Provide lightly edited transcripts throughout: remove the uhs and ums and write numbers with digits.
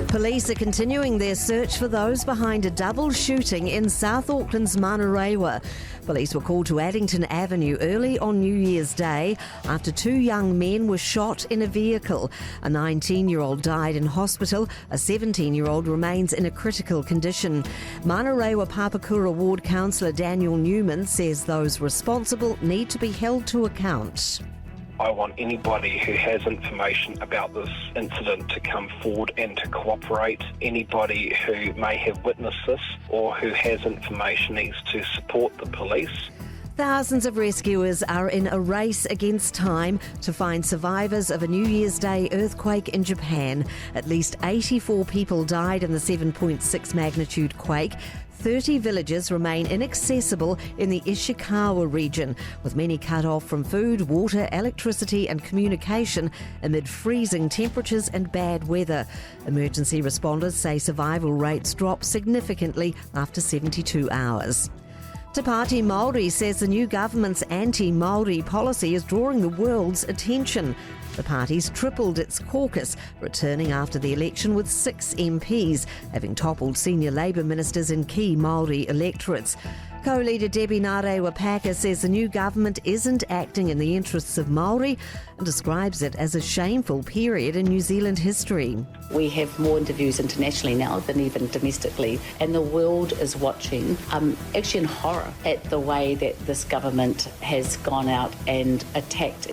Police are continuing their search for those behind a double shooting in South Auckland's Manurewa. Police were called to Addington Avenue early on New Year's Day after two young men were shot in a vehicle. A 19-year-old died in hospital. A 17-year-old remains in a critical condition. Manurewa Papakura Ward Councillor Daniel Newman says those responsible need to be held to account. I want anybody who has information about this incident to come forward and to cooperate. Anybody who may have witnessed this or who has information needs to support the police. Thousands of rescuers are in a race against time to find survivors of a New Year's Day earthquake in Japan. At least 84 people died in the 7.6 magnitude quake. 30 villages remain inaccessible in the Ishikawa region, with many cut off from food, water, electricity and communication amid freezing temperatures and bad weather. Emergency responders say survival rates drop significantly after 72 hours. Te Pāti Māori says the new government's anti-Māori policy is drawing the world's attention. The party's tripled its caucus, returning after the election with 6 MPs, having toppled senior Labour ministers in key Māori electorates. Co-leader Debbie Ngarewapaka says the new government isn't acting in the interests of Māori and describes it as a shameful period in New Zealand history. We have more interviews internationally now than even domestically, and the world is watching, actually in horror, at the way that this government has gone out and attacked.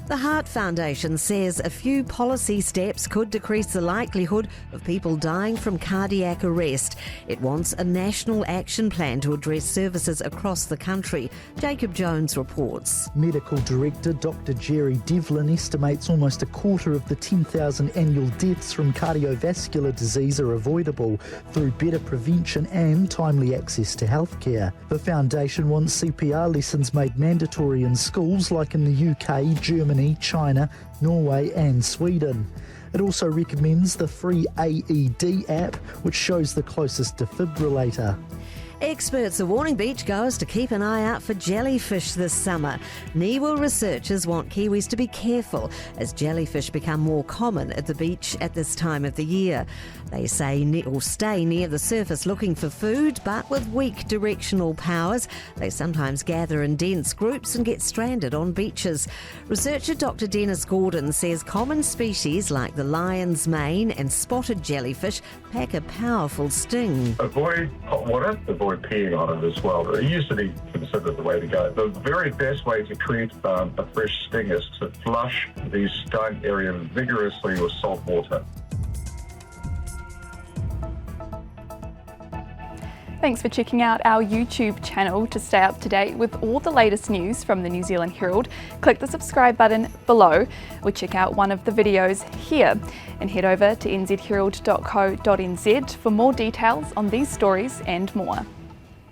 The Heart Foundation says a few policy steps could decrease the likelihood of people dying from cardiac arrest. It wants a national action plan to address services across the country. Jacob Jones reports. Medical Director Dr Jerry Devlin estimates almost a quarter of the 10,000 annual deaths from cardiovascular disease are avoidable through better prevention and timely access to healthcare. The foundation wants CPR lessons made mandatory in schools like in the UK, Germany, China, Norway and Sweden. It also recommends the free AED app, which shows the closest defibrillator. Experts are warning beachgoers to keep an eye out for jellyfish this summer. Niwa researchers want Kiwis to be careful as jellyfish become more common at the beach at this time of the year. They say stay near the surface looking for food, but with weak directional powers, they sometimes gather in dense groups and get stranded on beaches. Researcher Dr Dennis Gordon says common species like the lion's mane and spotted jellyfish pack a powerful sting. Avoid hot water, avoid peeing on it as well. It used to be considered the way to go. The very best way to treat a fresh sting is to flush the stung area vigorously with salt water. Thanks for checking out our YouTube channel. To stay up to date with all the latest news from the New Zealand Herald, click the subscribe button below or check out one of the videos here and head over to nzherald.co.nz for more details on these stories and more.